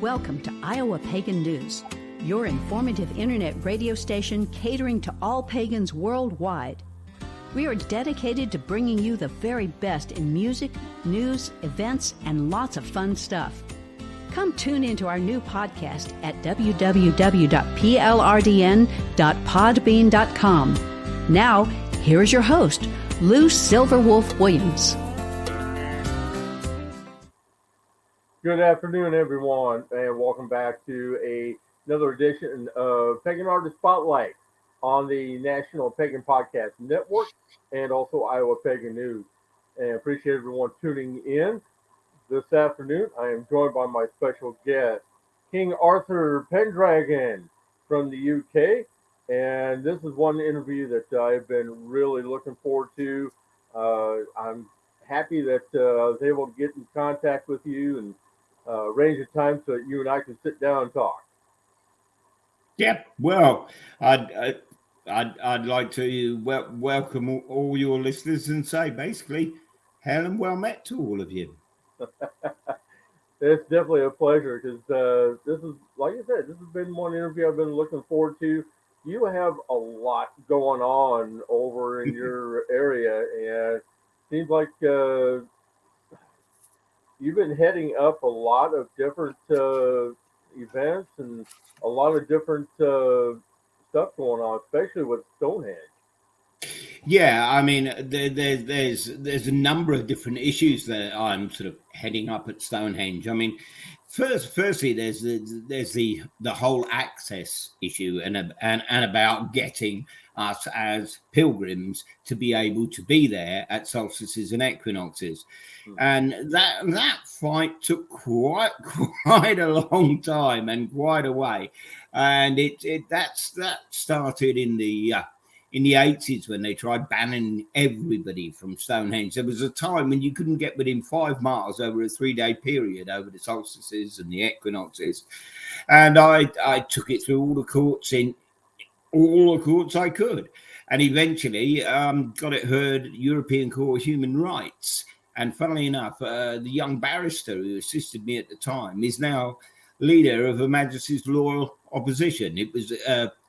Welcome to Iowa Pagan News, your informative internet radio station catering to all pagans worldwide. We are dedicated to bringing you the very best in music, news, events, and lots of fun stuff. Come tune into our new podcast at www.plrdn.podbean.com. Now, here is your host, Lou Silverwolf Williams. Good afternoon, everyone, and welcome back to another edition of Pagan Artist Spotlight on the National Pagan Podcast Network and also Iowa Pagan News. And appreciate everyone tuning in. This afternoon, I am joined by my special guest, King Uther Pendragon from the UK. And this is one interview that I've been really looking forward to. I'm happy that I was able to get in contact with you and arrange a time so that you and I can sit down and talk. Yep. Well, I'd like to welcome all your listeners and say basically, hell and well met to all of you. It's definitely a pleasure because this is, like I said, this has been one interview I've been looking forward to. You have a lot going on over in your area, and it seems like you've been heading up a lot of different events and a lot of different stuff going on, especially with Stonehenge. Yeah, I mean, there's a number of different issues that I'm sort of heading up at Stonehenge. I mean, firstly, there's the whole access issue and about getting us as pilgrims to be able to be there at solstices and equinoxes, and that fight took quite a long time and quite a way, and that started in the 80s when they tried banning everybody from Stonehenge. There was a time when you couldn't get within 5 miles over a 3-day period over the solstices and the equinoxes. And I took it through all the courts I could. And eventually got it heard European Court of Human Rights. And funnily enough, the young barrister who assisted me at the time is now leader of Her Majesty's Loyal Opposition. It was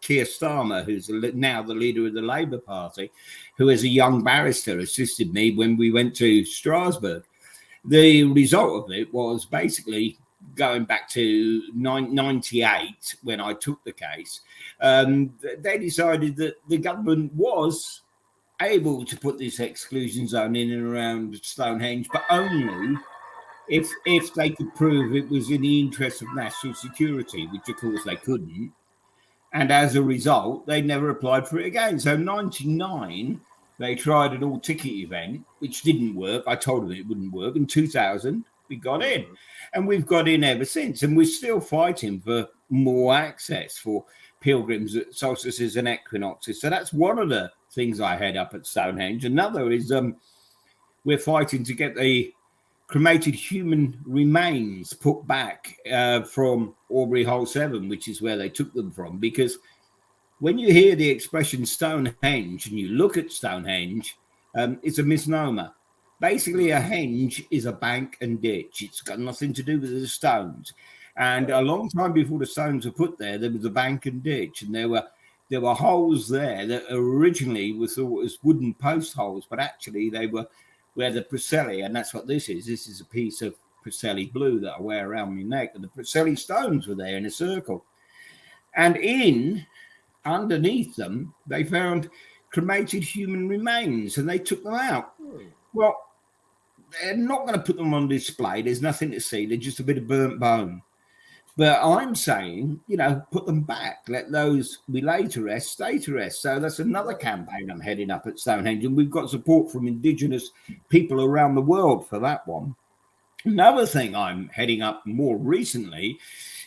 Keir Starmer, who's now the leader of the Labour Party, who as a young barrister assisted me when we went to Strasbourg. The result of it was basically going back to 98 when I took the case. They decided that the government was able to put this exclusion zone in and around Stonehenge, but only if they could prove it was in the interest of national security, which of course they couldn't. And as a result, they never applied for it again. So 99, they tried an all-ticket event, which didn't work. I told them it wouldn't work. In 2000, we got in. And we've got in ever since. And we're still fighting for more access for pilgrims at solstices and equinoxes. So that's one of the things I head up at Stonehenge. Another is we're fighting to get the cremated human remains put back from Aubrey Hole 7, which is where they took them from. Because when you hear the expression Stonehenge and you look at Stonehenge, it's a misnomer. Basically, a henge is a bank and ditch. It's got nothing to do with the stones. And a long time before the stones were put there was a bank and ditch. And there were holes there that originally were thought as wooden post holes, but actually they were where the Preseli, and that's what this is. This is a piece of Preseli blue that I wear around my neck, and the Preseli stones were there in a circle. And underneath them, they found cremated human remains, and they took them out. Well, they're not going to put them on display. There's nothing to see. They're just a bit of burnt bone. But I'm saying, put them back. Let those we lay to rest, stay to rest. So that's another campaign I'm heading up at Stonehenge. And we've got support from Indigenous people around the world for that one. Another thing I'm heading up more recently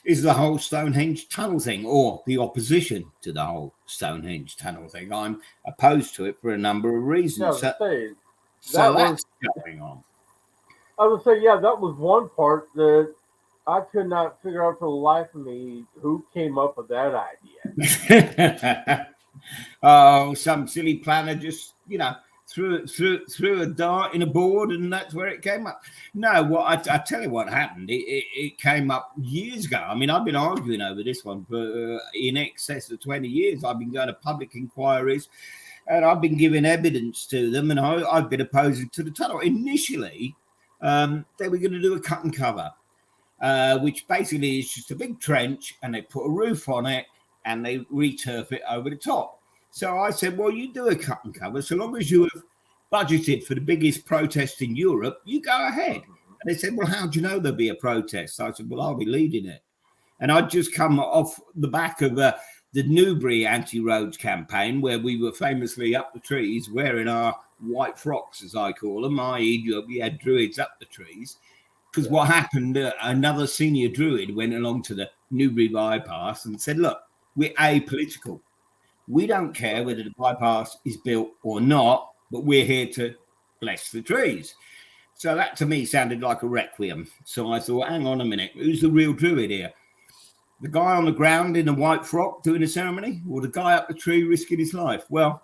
is the whole Stonehenge Tunnel thing, or the opposition to the whole Stonehenge Tunnel thing. I'm opposed to it for a number of reasons. That's going on. I would say, yeah, that was one part that I could not figure out for the life of me who came up with that idea. Oh, some silly planner just, threw a dart in a board, and that's where it came up. No, I tell you what happened. It came up years ago. I mean, I've been arguing over this one for in excess of 20 years. I've been going to public inquiries, and I've been giving evidence to them, and I've been opposing to the tunnel. Initially, they were going to do a cut and cover, which basically is just a big trench, and they put a roof on it, and they returf it over the top. So I said, well, you do a cut and cover. So long as you have budgeted for the biggest protest in Europe, you go ahead. And they said, well, how do you know there'll be a protest? So I said, well, I'll be leading it. And I'd just come off the back of the Newbury anti-roads campaign, where we were famously up the trees wearing our white frocks, as I call them, i.e. we had druids up the trees. Because what happened, another senior druid went along to the Newbury bypass and said, look, we're apolitical. We don't care whether the bypass is built or not, but we're here to bless the trees. So that to me sounded like a requiem. So I thought, hang on a minute, who's the real druid here? The guy on the ground in a white frock doing a ceremony, or the guy up the tree risking his life? Well,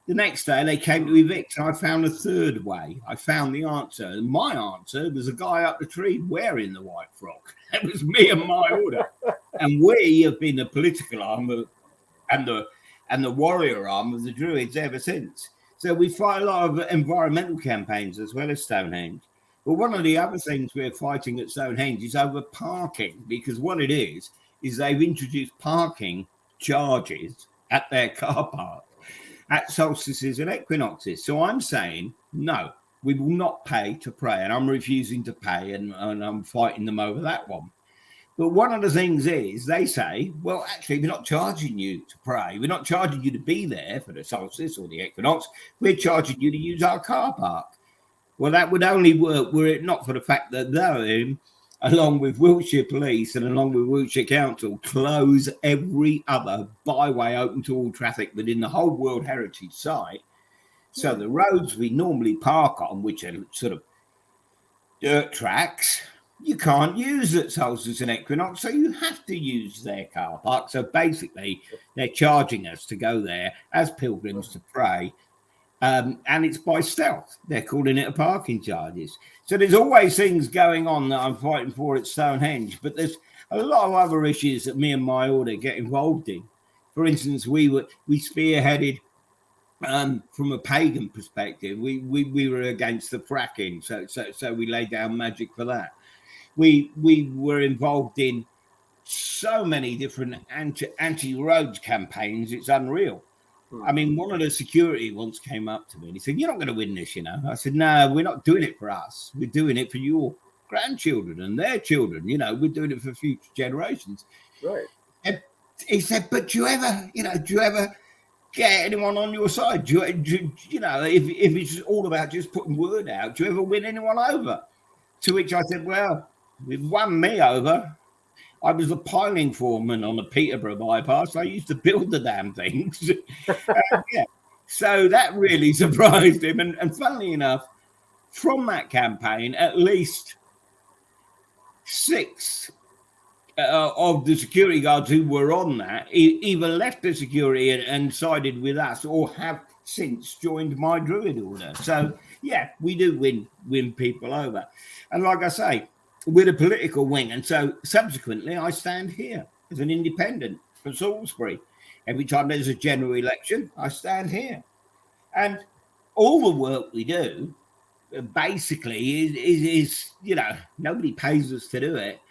the next day they came to evict, and I found a third way. I found the answer. And my answer was a guy up the tree wearing the white frock. It was me and my order. And we have been the political arm and the warrior arm of the Druids ever since. So we fight a lot of environmental campaigns as well as Stonehenge. But one of the other things we're fighting at Stonehenge is over parking, because what it is they've introduced parking charges at their car park at solstices and equinoxes. So I'm saying, no, we will not pay to pray, and I'm refusing to pay, and I'm fighting them over that one. But one of the things is they say, well, actually, we're not charging you to pray. We're not charging you to be there for the solstice or the equinox. We're charging you to use our car park. Well, that would only work were it not for the fact that they, along with Wiltshire Police and along with Wiltshire Council, close every other byway open to all traffic within the whole World Heritage Site. So the roads we normally park on, which are sort of dirt tracks, you can't use at solstice and equinox, so you have to use their car park. So basically, they're charging us to go there as pilgrims to pray, and it's by stealth. They're calling it a parking charges. So there's always things going on that I'm fighting for at Stonehenge, but there's a lot of other issues that me and my order get involved in. For instance, we spearheaded. From a pagan perspective, we were against the fracking, so we laid down magic for that. We were involved in so many different anti-roads campaigns, it's unreal. I mean, one of the security once came up to me and he said, "You're not going to win this, you know." I said, "No, we're not doing it for us. We're doing it for your grandchildren and their children. You know, we're doing it for future generations." Right. And he said, "But do you ever get anyone on your side? Do you know, if it's all about just putting word out, do you ever win anyone over?" To which I said, "Well, it won me over. I was a piling foreman on the Peterborough bypass. I used to build the damn things." Yeah. So that really surprised him. And funnily enough, from that campaign, at least 6 of the security guards who were on that either left the security and sided with us, or have since joined my druid order. So yeah, we do win people over. And like I say, we're the political wing, and so subsequently I stand here as an independent for Salisbury. Every time there's a general election, I stand here. And all the work we do basically is you know, nobody pays us to do it.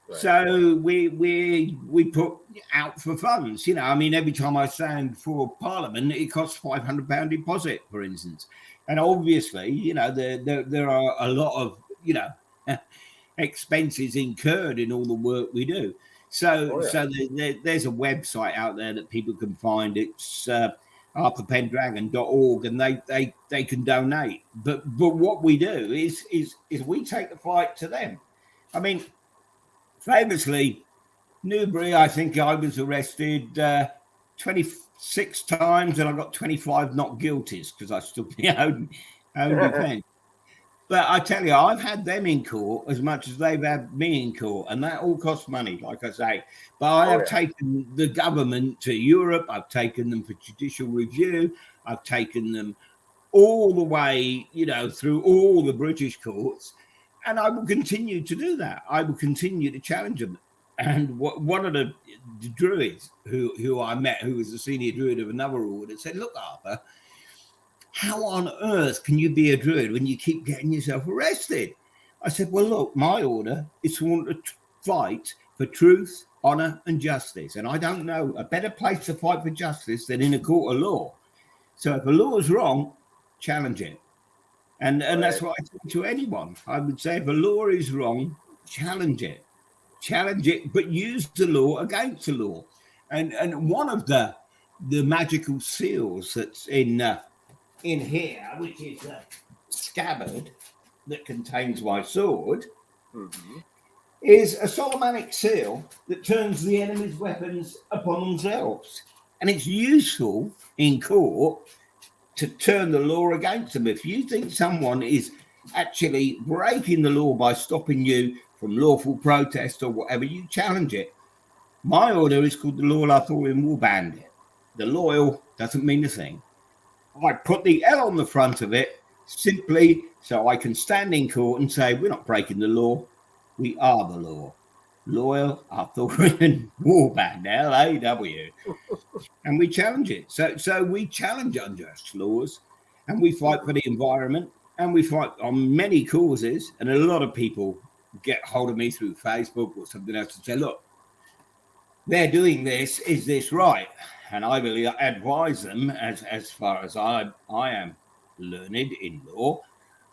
Right. So we put out for funds, you know. I mean, every time I stand for Parliament, it costs £500 deposit, for instance. And obviously, you know, there are a lot of, you know, expenses incurred in all the work we do. So there's a website out there that people can find. It's Pendragon.org, and they can donate. But what we do is we take the fight to them. I mean, famously, Newbury, I think I was arrested 26 times, and I got 25 not guilties because I stood my own defense. But I tell you, I've had them in court as much as they've had me in court, and that all costs money, like I say. But I have taken the government to Europe. I've taken them for judicial review. I've taken them all the way, through all the British courts. And I will continue to do that. I will continue to challenge them. And one of the druids who I met, who was the senior druid of another order, said, "Look, Arthur, how on earth can you be a druid when you keep getting yourself arrested?" I said, "Well, look, my order is to fight for truth, honour and justice. And I don't know a better place to fight for justice than in a court of law. So if a law is wrong, challenge it." And that's what I say to anyone. I would say if a law is wrong, challenge it. Challenge it, but use the law against the law. And one of the magical seals that's in here, which is a scabbard that contains my sword, is a Solomonic seal that turns the enemy's weapons upon themselves. And it's useful in court to turn the law against them. If you think someone is actually breaking the law by stopping you from lawful protest or whatever, you challenge it. My order is called the Loyal Arthurian War Bandit. The loyal doesn't mean a thing. I put the L on the front of it simply so I can stand in court and say, we're not breaking the law, we are the law. Loyal Arthurian War Bandit, LAW. And we challenge it. So we challenge unjust laws, and we fight for the environment, and we fight on many causes. And a lot of people get hold of me through Facebook or something else and say, look, they're doing this, is this right? And I will advise them as far as I am learned in law,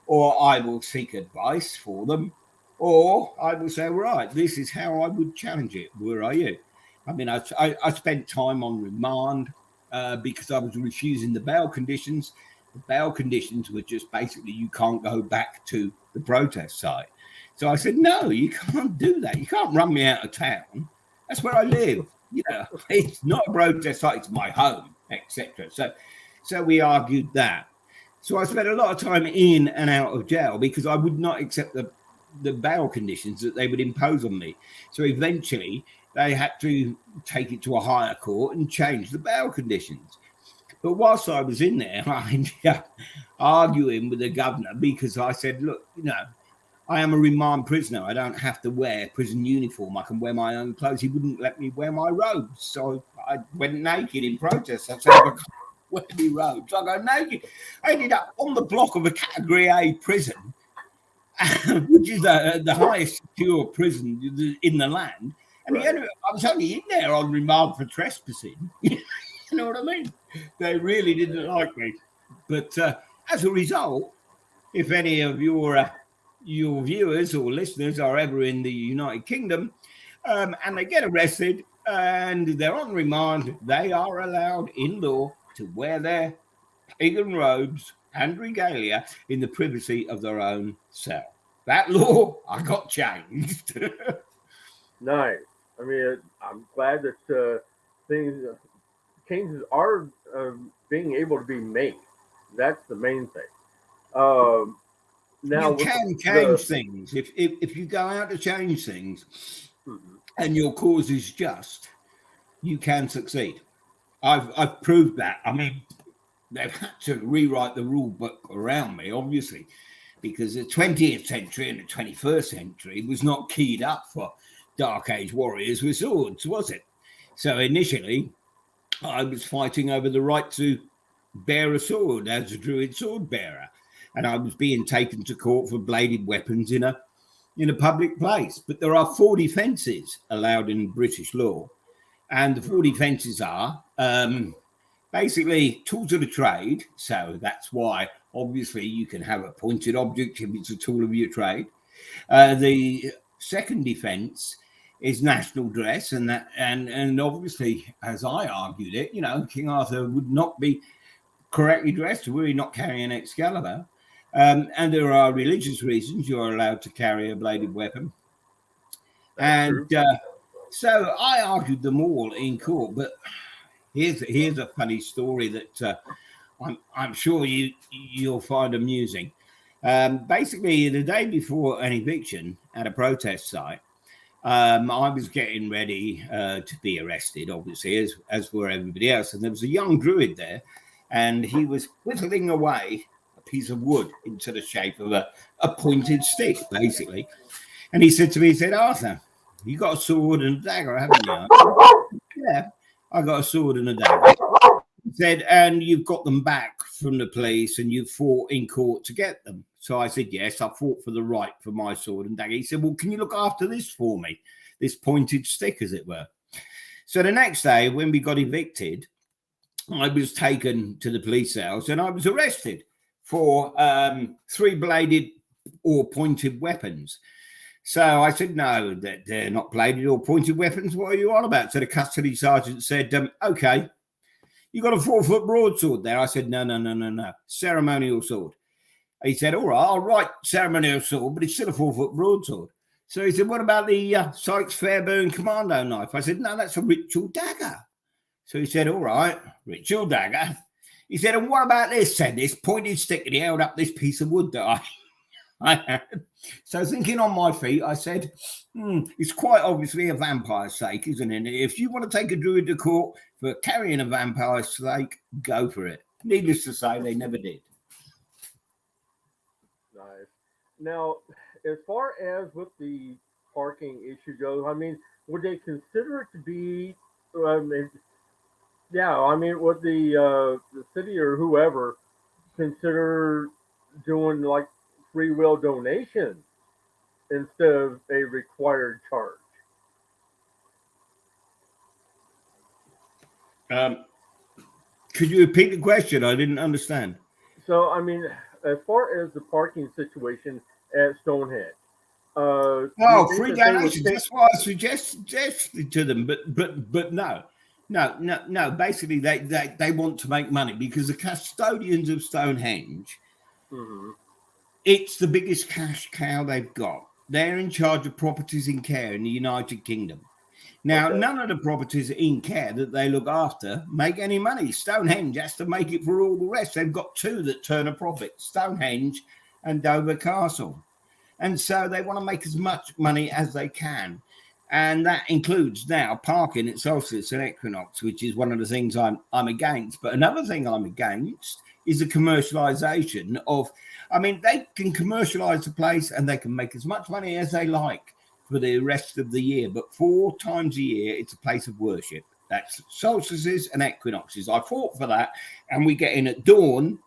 or I will seek advice for them, or I will say, right, this is how I would challenge it. Where are you? I mean, I spent time on remand because I was refusing the bail conditions. The bail conditions were just basically you can't go back to the protest site. So I said, no, you can't do that. You can't run me out of town. That's where I live. It's not a protest site, it's my home, etc. So we argued that. So I spent a lot of time in and out of jail because I would not accept the bail conditions that they would impose on me. So eventually they had to take it to a higher court and change the bail conditions. But whilst I was in there, I ended up arguing with the governor because I said, look, I am a remand prisoner. I don't have to wear prison uniform. I can wear my own clothes. He wouldn't let me wear my robes. So I went naked in protest. I said, I can't wear my robes. I go naked. I ended up on the block of a Category A prison, which is the highest secure prison in the land. And I was only in there on remand for trespassing. You know what I mean? They really didn't like me. But as a result, if any of your viewers or listeners are ever in the United Kingdom and they get arrested and they're on remand, they are allowed in law to wear their pagan robes and regalia in the privacy of their own cell. That law, I got changed. Nice. I mean, I'm glad that changes are being able to be made. That's the main thing. Now you can change things if you go out to change things, and your cause is just, you can succeed. I've proved that. I mean, they've had to rewrite the rule book around me, obviously, because the 20th century and the 21st century was not keyed up for Dark Age warriors with swords, was it? So initially, I was fighting over the right to bear a sword as a druid sword bearer. And I was being taken to court for bladed weapons in a public place. But there are 4 defences allowed in British law. And the 4 defences are basically tools of the trade. So that's why, obviously, you can have a pointed object if it's a tool of your trade. The second defence is national dress. And obviously, as I argued it, King Arthur would not be correctly dressed were he not carrying Excalibur. And there are religious reasons you're allowed to carry a bladed weapon. And so I argued them all in court. But here's a funny story that I'm sure you'll find amusing. Basically, the day before an eviction at a protest site, I was getting ready to be arrested, obviously, as were everybody else. And there was a young druid there. and he was whittling away a piece of wood into the shape of a pointed stick, basically. And he said to me, he said, Arthur, you got a sword and a dagger, haven't you? I said, yeah, I got a sword and a dagger. He said, and you've got them back from the police and you fought in court to get them. So I said, yes, I fought for the right for my sword and dagger. He said, well, can you look after this for me? This pointed stick, as it were. So the next day, when we got evicted, I was taken to the police cells and I was arrested for 3-bladed or pointed weapons. So I said, no, they're not bladed or pointed weapons. What are you on about? So the custody sergeant said, okay, you got a 4-foot broadsword there. I said, no, ceremonial sword. He said, all right, I'll write ceremonial sword, but it's still a 4-foot broadsword. So he said, what about the Sykes Fairburn commando knife? I said, no, that's a ritual dagger. So he said, all right, ritual dagger. He said, and what about this then, this pointed stick? And he held up this piece of wood that I had. So thinking on my feet, I said, it's quite obviously a vampire's sake, isn't it? If you want to take a druid to court for carrying a vampire's sake, go for it. Needless to say, they never did. Nice. Now, as far as with the parking issue goes, I mean, would they consider it to be, would the city or whoever consider doing like free will donations instead of a required charge? Could you repeat the question? I didn't understand. So, I mean, as far as the parking situation at Stonehenge, free donations. That's what I suggested to them, but no. Basically, they want to make money because the custodians of Stonehenge, it's the biggest cash cow they've got. They're in charge of properties in care in the United Kingdom. Now, none of the properties in care that they look after make any money. Stonehenge has to make it for all the rest. They've got 2 that turn a profit, Stonehenge and Dover Castle. And so they want to make as much money as they can. And that includes now parking at solstice and equinox, which is one of the things I'm against. But another thing I'm against is the commercialization of, they can commercialize the place and they can make as much money as they like for the rest of the year. But 4 times a year, it's a place of worship. That's solstices and equinoxes. I fought for that. And we get in at dawn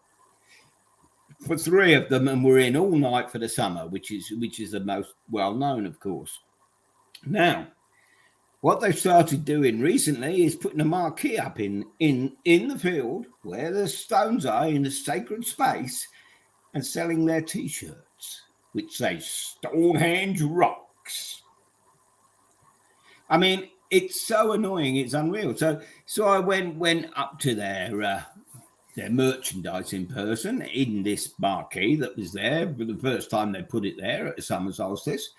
for 3 of them, and we're in all night for the summer, which is the most well known, of course. Now, what they've started doing recently is putting a marquee up in the field where the stones are in the sacred space and selling their T-shirts, which say Stonehenge rocks. It's so annoying, it's unreal. So I went up to their merchandise in person in this marquee that was there for the first time they put it there at the summer solstice.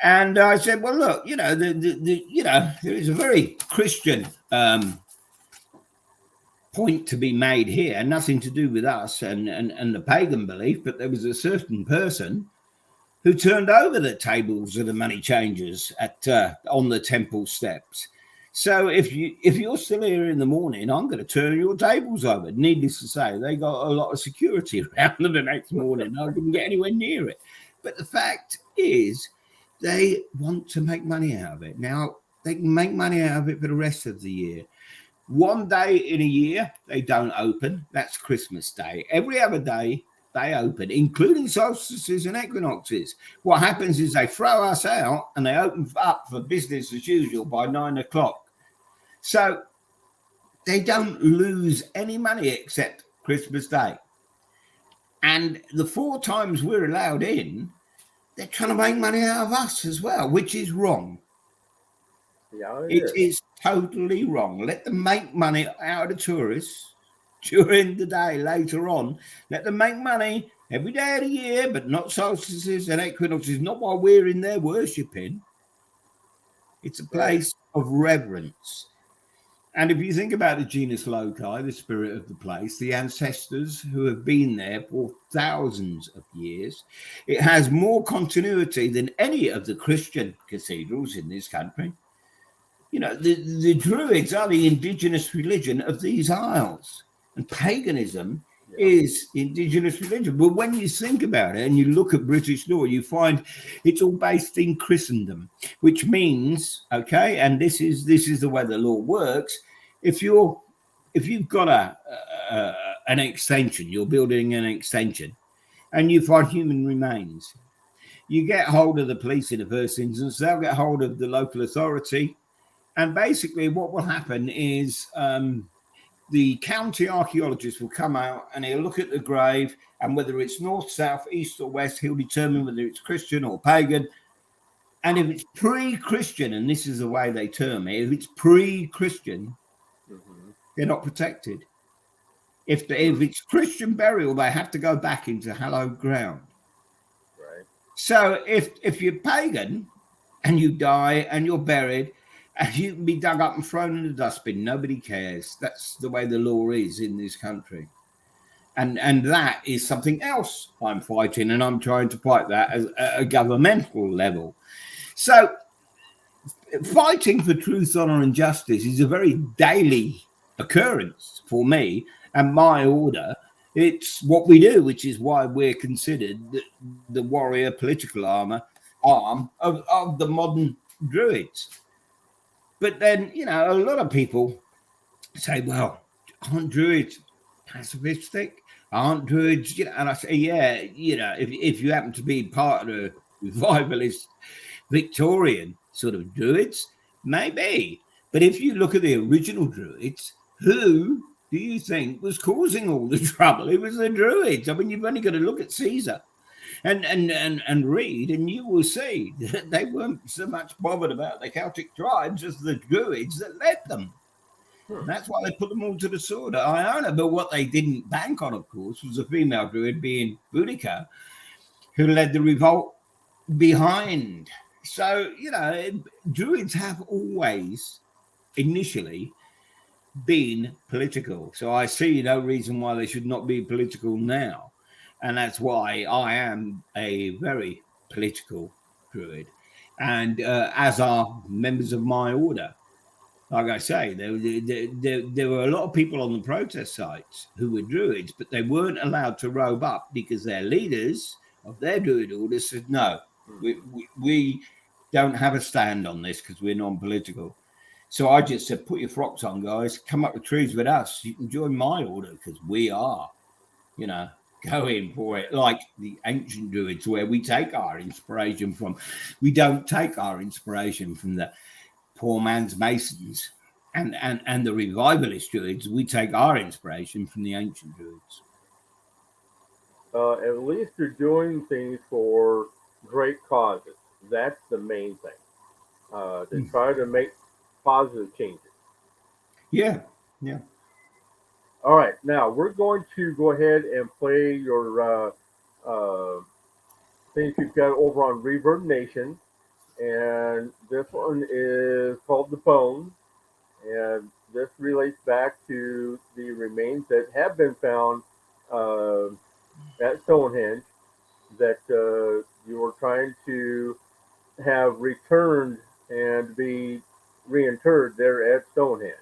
And I said, well, look, there is a very Christian point to be made here, nothing to do with us and the pagan belief, but there was a certain person who turned over the tables of the money changers on the temple steps. So if you're still here in the morning, I'm going to turn your tables over. Needless to say, they got a lot of security around them the next morning. I couldn't get anywhere near it. But the fact is, they want to make money out of it. Now, they can make money out of it for the rest of the year. One day in a year, they don't open. That's Christmas Day. Every other day, they open, including solstices and equinoxes. What happens is they throw us out and they open up for business as usual by 9 o'clock. So they don't lose any money except Christmas Day. And the 4 times we're allowed in, they're trying to make money out of us as well, which is wrong. Yeah, it is totally wrong. Let them make money out of the tourists during the day later on. Let them make money every day of the year, but not solstices and equinoxes, not while we're in there worshipping. It's a place of reverence. And if you think about the genus loci, the spirit of the place, the ancestors who have been there for thousands of years, it has more continuity than any of the Christian cathedrals in this country. The Druids are the indigenous religion of these isles. And paganism is indigenous religion. But when you think about it and you look at British law, you find it's all based in Christendom, which means, okay, and this is the way the law works. If you've got an extension, you're building an extension, and you find human remains, you get hold of the police in the first instance. They'll get hold of the local authority, and basically what will happen is the county archaeologist will come out and he'll look at the grave, and whether it's north, south, east or west, he'll determine whether it's Christian or pagan. And if it's pre-Christian, and this is the way they term it, if it's pre-Christian, they're not protected. If it's Christian burial, they have to go back into hallowed ground. Right. So if you're pagan and you die and you're buried, and you can be dug up and thrown in the dustbin, nobody cares. That's the way the law is in this country. And that is something else I'm fighting, and I'm trying to fight that at a governmental level. So fighting for truth, honour and justice is a very daily occurrence for me and my order. It's what we do, which is why we're considered the warrior political arm of the modern Druids. But then, a lot of people say, well, aren't Druids pacifistic? Aren't Druids, and I say, yeah, if you happen to be part of the revivalist Victorian sort of Druids, maybe. But if you look at the original Druids, who do you think was causing all the trouble? It was the Druids. I mean, you've only got to look at Caesar and read, and you will see that they weren't so much bothered about the Celtic tribes as the Druids that led them. That's why they put them all to the sword at Iona. But what they didn't bank on, of course, was a female Druid being Boudica, who led the revolt behind. So, Druids have always initially been political. So I see no reason why they should not be political now. And that's why I am a very political Druid. And as are members of my order. Like I say, there were a lot of people on the protest sites who were Druids, but they weren't allowed to robe up because their leaders of their Druid order said, no, we don't have a stand on this because we're non-political. So I just said, put your frocks on, guys, come up the trees with us. You can join my order because we are, go in for it, like the ancient Druids, where we take our inspiration from. We don't take our inspiration from the poor man's Masons and the revivalist Druids. We take our inspiration from the ancient Druids. At least you're doing things for great causes. That's the main thing. To try to make positive changes. Yeah. All right, now we're going to go ahead and play your things you've got over on Reverb Nation, and this one is called The Bones, and this relates back to the remains that have been found at Stonehenge that you were trying to have returned and be reinterred there at Stonehenge.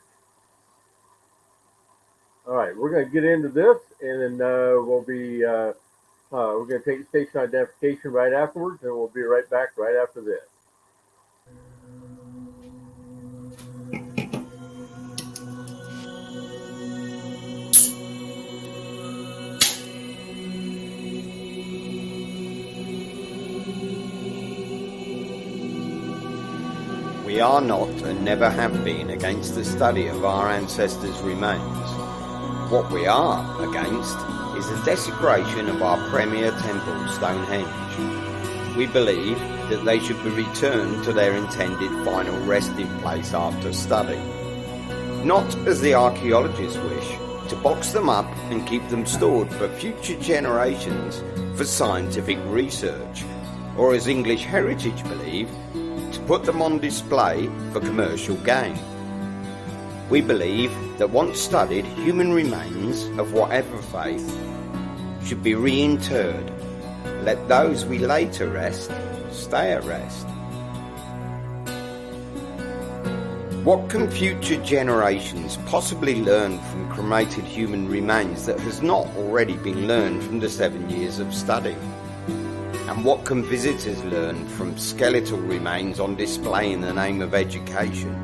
All right, we're going to get into this, and then we'll be we're going to take station identification right afterwards, and we'll be right back right after this. We are not and never have been against the study of our ancestors' remains. What we are against is the desecration of our premier temple, Stonehenge. We believe that they should be returned to their intended final resting place after study. Not, as the archaeologists wish, to box them up and keep them stored for future generations for scientific research, or as English heritage believe, to put them on display for commercial gain. We believe that once studied, human remains of whatever faith should be reinterred. Let those we lay to rest stay at rest. What can future generations possibly learn from cremated human remains that has not already been learned from the 7 years of study? And what can visitors learn from skeletal remains on display in the name of education?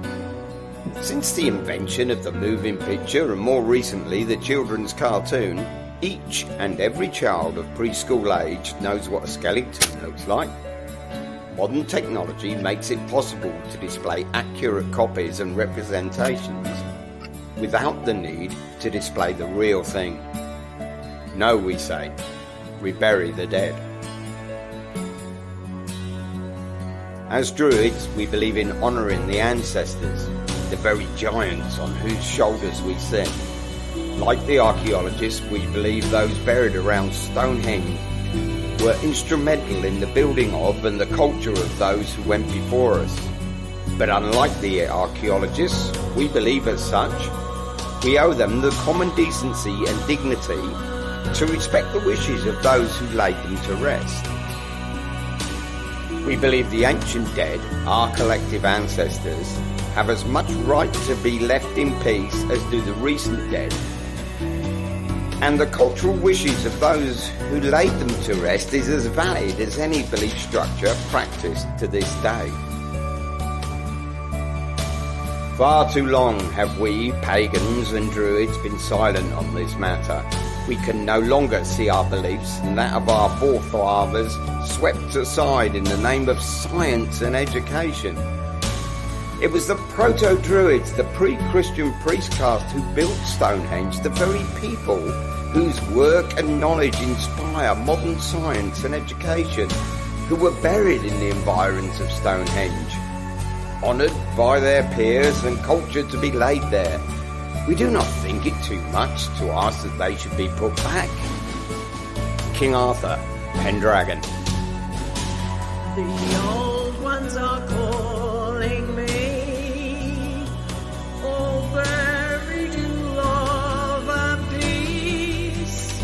Since the invention of the moving picture and more recently the children's cartoon, each and every child of preschool age knows what a skeleton looks like. Modern technology makes it possible to display accurate copies and representations without the need to display the real thing. No, we say, we bury the dead. As Druids, we believe in honouring the ancestors, the very giants on whose shoulders we sit. Like the archaeologists, we believe those buried around Stonehenge were instrumental in the building of and the culture of those who went before us. But unlike the archaeologists, we believe as such, we owe them the common decency and dignity to respect the wishes of those who laid them to rest. We believe the ancient dead, our collective ancestors, have as much right to be left in peace as do the recent dead. And the cultural wishes of those who laid them to rest is as valid as any belief structure practiced to this day. Far too long have we, pagans and druids, been silent on this matter. We can no longer see our beliefs and that of our forefathers swept aside in the name of science and education. It was the proto-druids, the pre-Christian priest caste who built Stonehenge, the very people whose work and knowledge inspire modern science and education, who were buried in the environs of Stonehenge, honoured by their peers and cultured to be laid there. We do not think it too much to ask that they should be put back. King Arthur, Pendragon. The old ones are calling me, all buried in love and peace,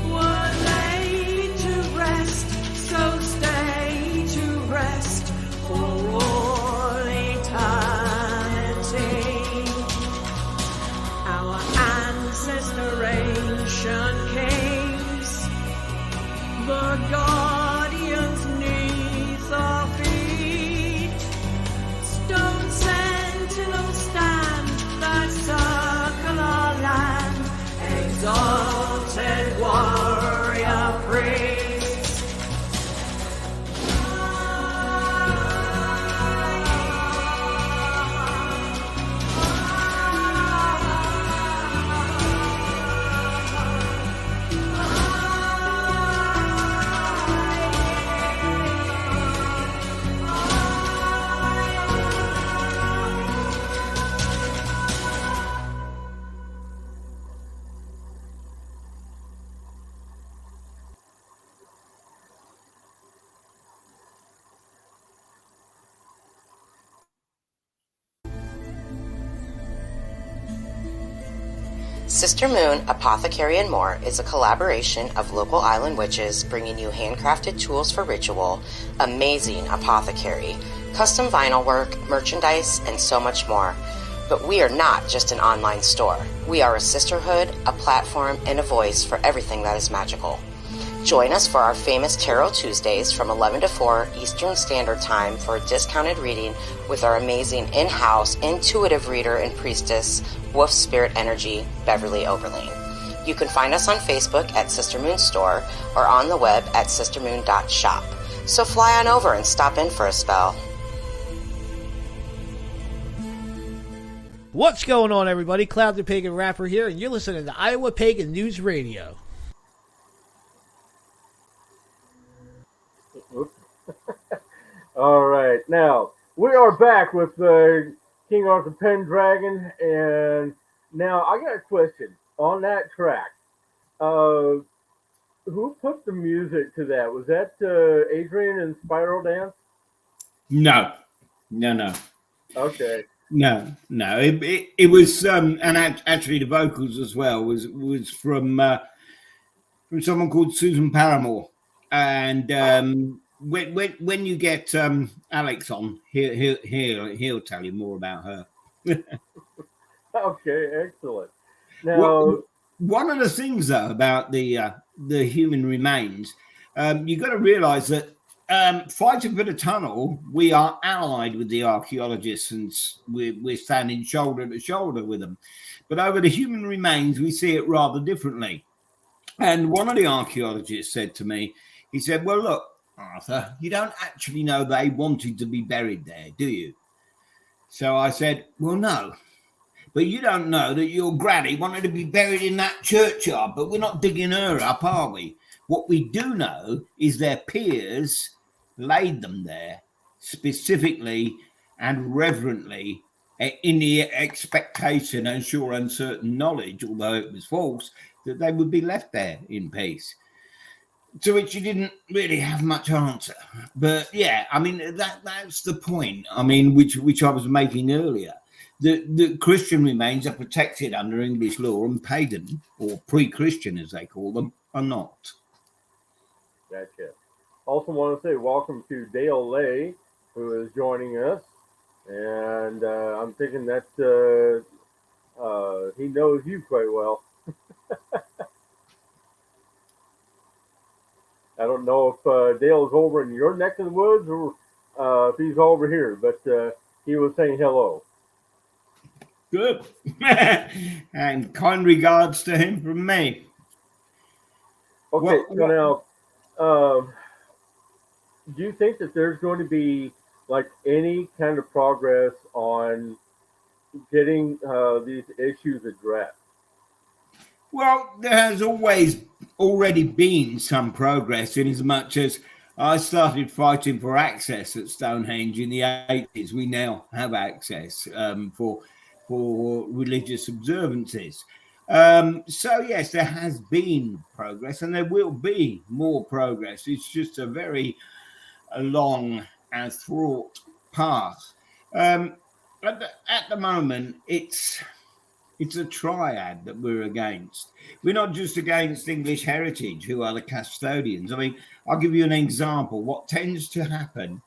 were laid to rest, so stay to rest for all eternity. Our ancestor ancient kings, the guardians neath our feet, stone sentinels stand that circle our land, exalted warrior priests. Sister Moon, Apothecary and More is a collaboration of local island witches bringing you handcrafted tools for ritual, amazing apothecary, custom vinyl work, merchandise, and so much more. But we are not just an online store. We are a sisterhood, a platform, and a voice for everything that is magical. Join us for our famous Tarot Tuesdays from 11 to 4 Eastern Standard Time for a discounted reading with our amazing in-house intuitive reader and priestess, Wolf Spirit Energy, Beverly Overlane. You can find us on Facebook at Sister Moon Store or on the web at sistermoon.shop. So fly on over and stop in for a spell. What's going on, everybody? Cloud the Pagan Rapper here, and you're listening to Iowa Pagan News Radio. All right, now we are back with King Arthur Pendragon, and now I got a question on that track. Who put the music to that? Was that Adrian and Spiral Dance? No. Okay. No. It was, and actually the vocals as well was from someone called Susan Paramore, and when you get Alex on, he'll tell you more about her. Okay, excellent. Now, Well, one of the things though about the human remains, you've got to realise that fighting for the tunnel, we are allied with the archaeologists, and we're standing shoulder to shoulder with them. But over the human remains, we see it rather differently. And one of the archaeologists said to me, he said, "Well, look, Arthur, you don't actually know they wanted to be buried there, do you?" So I said, "Well, no. But you don't know that your granny wanted to be buried in that churchyard, but we're not digging her up, are we? What we do know is their peers laid them there specifically and reverently in the expectation and sure uncertain knowledge, although it was false, that they would be left there in peace." To which you didn't really have much answer. But yeah, I mean, that's the point. I mean, which I was making earlier. The Christian remains are protected under English law, and pagan, or pre-Christian as they call them, are not. gotcha. Also, want to say welcome to Dale Lay, who is joining us, and I'm thinking that he knows you quite well. I don't know if Dale is over in your neck of the woods or if he's over here, but he was saying hello. Good. And kind regards to him from me. Okay, What- so now, do you think that there's going to be like any kind of progress on getting these issues addressed? Well, there has already been some progress in as much as I started fighting for access at Stonehenge in the 80s. We now have access for religious observances. So yes, there has been progress, and there will be more progress. It's just a very long and fraught path. At the moment, it's a triad that we're against. We're not just against English heritage, who are the custodians. I mean, I'll give you an example. What tends to happen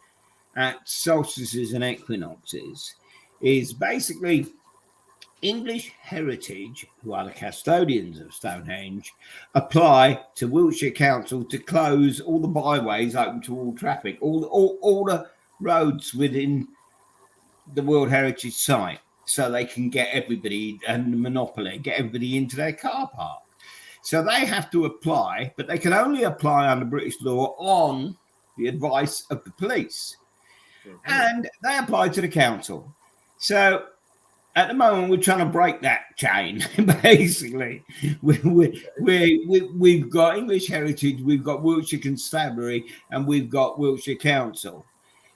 at solstices and equinoxes is basically English heritage, who are the custodians of Stonehenge, apply to Wiltshire Council to close all the byways open to all traffic, all the roads within the World Heritage Site, so they can get everybody and the monopoly, get everybody into their car park. So they have to apply, but they can only apply under British law on the advice of the police. Mm-hmm. And they apply to the council. So at the moment, we're trying to break that chain, basically. We've got English Heritage, we've got Wiltshire Constabulary, and we've got Wiltshire Council.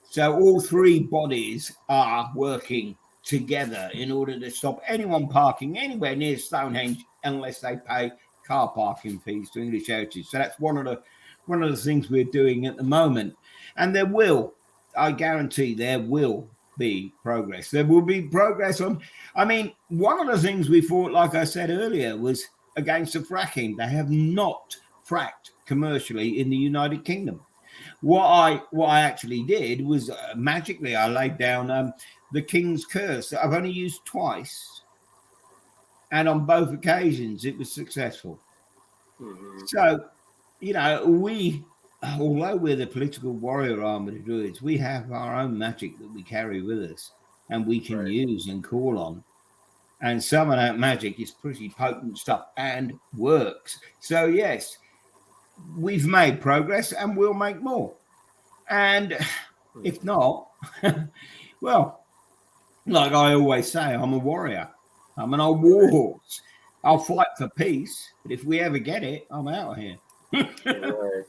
So all three bodies are working together in order to stop anyone parking anywhere near Stonehenge unless they pay car parking fees to English Heritage. So that's one of the things we're doing at the moment. And I guarantee there will be progress. There will be progress on, I mean, one of the things we fought, like I said earlier, was against the fracking. They have not fracked commercially in the United Kingdom. What I actually did was magically I laid down the King's Curse that I've only used twice, and on both occasions it was successful. Mm-hmm. So, you know, although we're the political warrior arm of the Druids, we have our own magic that we carry with us and we can use and call on. And some of that magic is pretty potent stuff and works. So, yes, we've made progress and we'll make more. And if not, well, like I always say, I'm a warrior. I'm an old war horse. I'll fight for peace, but if we ever get it, I'm out of here. Right.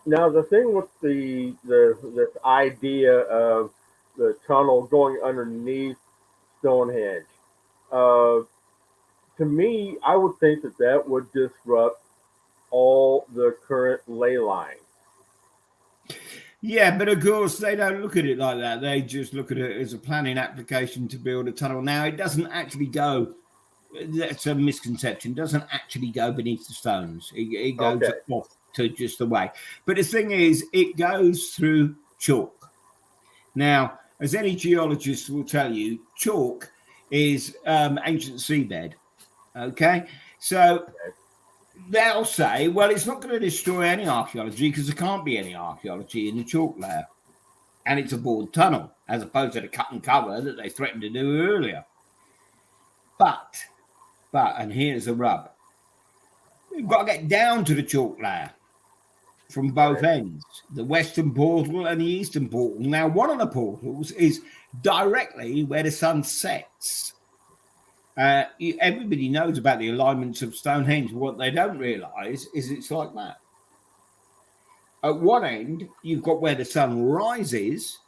Now the thing with this idea of the tunnel going underneath Stonehenge, to me, I would think that would disrupt all the current ley lines. Yeah, but of course they don't look at it like that. They just look at it as a planning application to build a tunnel. Now it doesn't actually go. That's a misconception. It doesn't actually go beneath the stones. It goes off to just the way. But the thing is, it goes through chalk. Now, as any geologist will tell you, chalk is ancient seabed. Okay, so they'll say, well, it's not going to destroy any archaeology because there can't be any archaeology in the chalk layer, and it's a bored tunnel as opposed to the cut and cover that they threatened to do earlier. But, and here's the rub: we've got to get down to the chalk layer from both ends, the western portal and the eastern portal. Now, one of the portals is directly where the sun sets. Everybody knows about the alignments of Stonehenge. What they don't realise is it's like that. At one end, you've got where the sun rises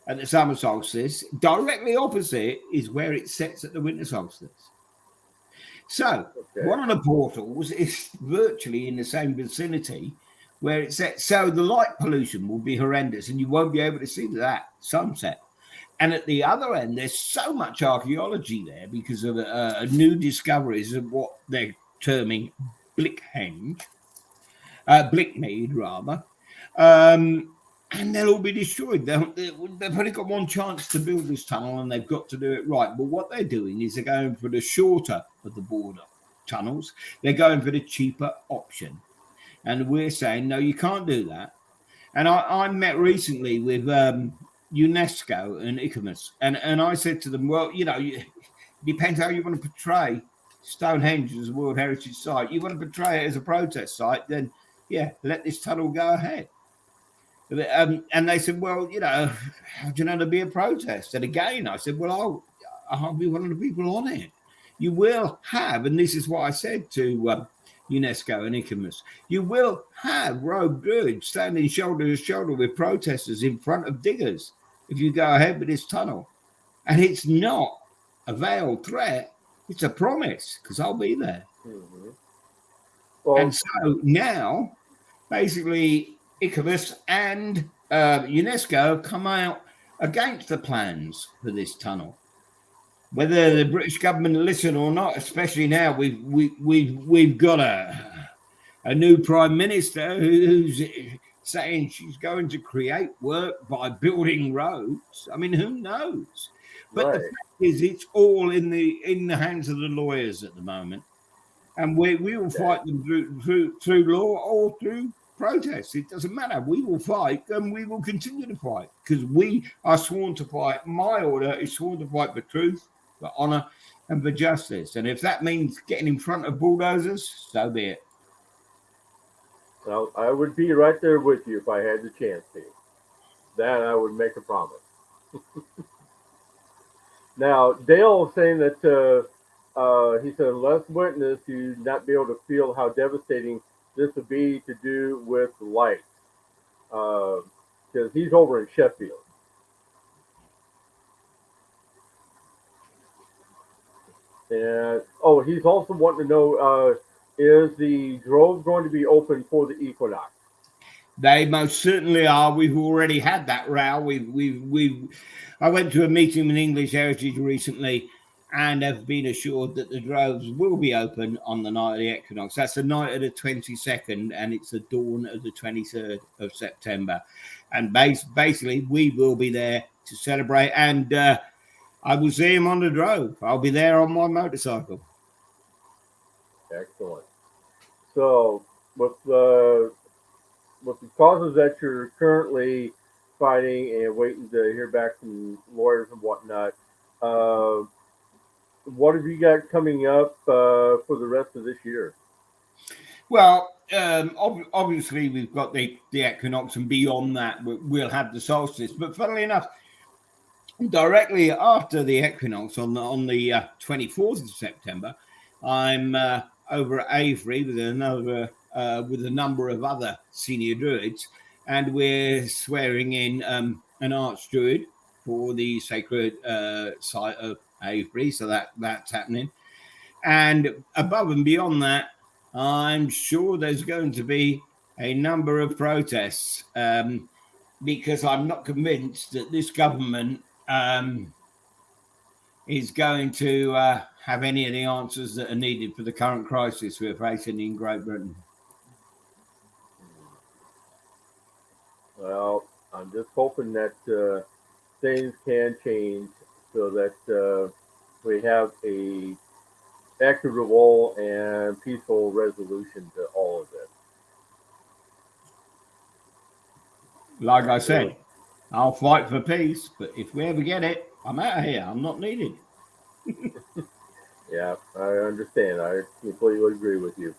at the summer solstice. Directly opposite is where it sets at the winter solstice. So one of the portals is virtually in the same vicinity where it sets. So the light pollution will be horrendous and you won't be able to see that sunset. And at the other end, there's so much archaeology there because of new discoveries of what they're terming Blickmead, rather. And they'll all be destroyed. They've only got one chance to build this tunnel and they've got to do it right. But what they're doing is they're going for the shorter of the border tunnels. They're going for the cheaper option. And we're saying, no, you can't do that. And I met recently with UNESCO and ICAMUS. And I said to them, well, it depends how you want to portray Stonehenge as a World Heritage Site. You want to portray it as a protest site, then, yeah, let this tunnel go ahead. And they said, well, how do you know there'll be a protest? And again, I said, well, I'll be one of the people on it. You will have, and this is what I said to UNESCO and ICAMUS, you will have rogue druids standing shoulder to shoulder with protesters in front of diggers if you go ahead with this tunnel. And it's not a veiled threat, it's a promise, because I'll be there. Mm-hmm. Well, and so now, basically, ICAMUS and UNESCO have come out against the plans for this tunnel. Whether the British government listen or not, especially now, we've got a new prime minister who's saying she's going to create work by building roads. I mean, who knows? But the fact is, it's all in the hands of the lawyers at the moment, and we will fight them through law or through protests. It doesn't matter. We will fight, and we will continue to fight because we are sworn to fight. My order is sworn to fight for truth, for honour, and for justice. And if that means getting in front of bulldozers, so be it. Well, I would be right there with you if I had the chance to. That I would make a promise. Now, Dale is saying that he said, unless witness, you'd not be able to feel how devastating this would be to do with light. Because he's over in Sheffield. And he's also wanting to know, is the Grove going to be open for the equinox? They most certainly are. We've already had that row. I went to a meeting with English Heritage recently and have been assured that the Groves will be open on the night of the equinox. That's the night of the 22nd and it's the dawn of the 23rd of September. And basically, we will be there to celebrate. And I will see him on the Grove. I'll be there on my motorcycle. Excellent. So, with the causes that you're currently fighting and waiting to hear back from lawyers and whatnot, what have you got coming up for the rest of this year? Well, obviously we've got the equinox, and beyond that we'll have the solstice. But funnily enough, directly after the equinox on the 24th of September, I'm over at Avery with a number of other senior druids, and we're swearing in an archdruid for the sacred site of Avery. So that's happening. And above and beyond that, I'm sure there's going to be a number of protests because I'm not convinced that this government is going to have any of the answers that are needed for the current crisis we're facing in Great Britain. Well, I'm just hoping that things can change so that we have a equitable and peaceful resolution to all of this. Like I said, I'll fight for peace, but if we ever get it, I'm out of here. I'm not needed. Yeah, I understand. I completely agree with you.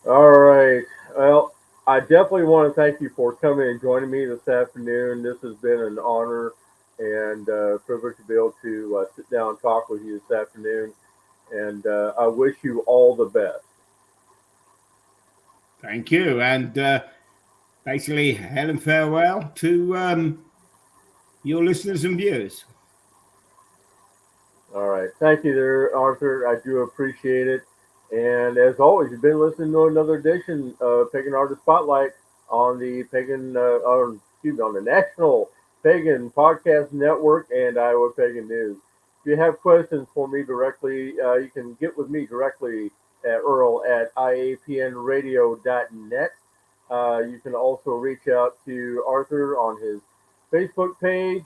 All right. Well, I definitely want to thank you for coming and joining me this afternoon. This has been an honor and privilege to be able to sit down and talk with you this afternoon. And I wish you all the best. Thank you. And basically, hail and farewell to your listeners and viewers. All right. Thank you there, Arthur. I do appreciate it. And as always, you've been listening to another edition of Pagan Artist Spotlight on the on the National Pagan Podcast Network and Iowa Pagan News. If you have questions for me directly, you can get with me directly at Earl at iapnradio.net. You can also reach out to Arthur on his Facebook page,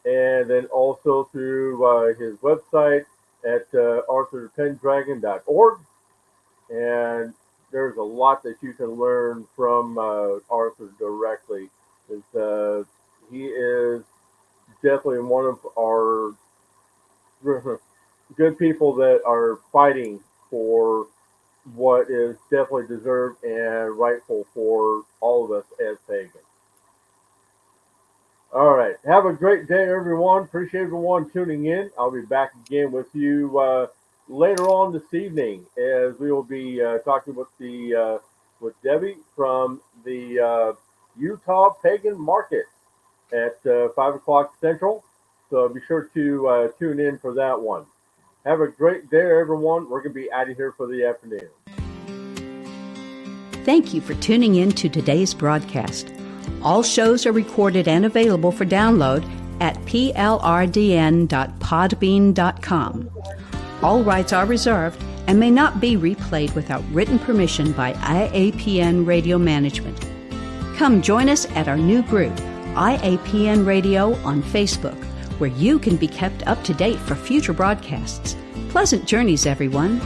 and then also through his website at arthurpendragon.org. And there's a lot that you can learn from Arthur directly. He is definitely one of our good people that are fighting for what is definitely deserved and rightful for all of us as pagans. All right. Have a great day, everyone. Appreciate everyone tuning in. I'll be back again with you later on this evening as we will be talking with Debbie from the Utah Pagan Market at 5 o'clock Central. So be sure to tune in for that one. Have a great day, everyone. We're going to be out of here for the afternoon. Thank you for tuning in to today's broadcast. All shows are recorded and available for download at plrdn.podbean.com. All rights are reserved and may not be replayed without written permission by IAPN Radio Management. Come join us at our new group, IAPN Radio on Facebook, where you can be kept up to date for future broadcasts. Pleasant journeys, everyone.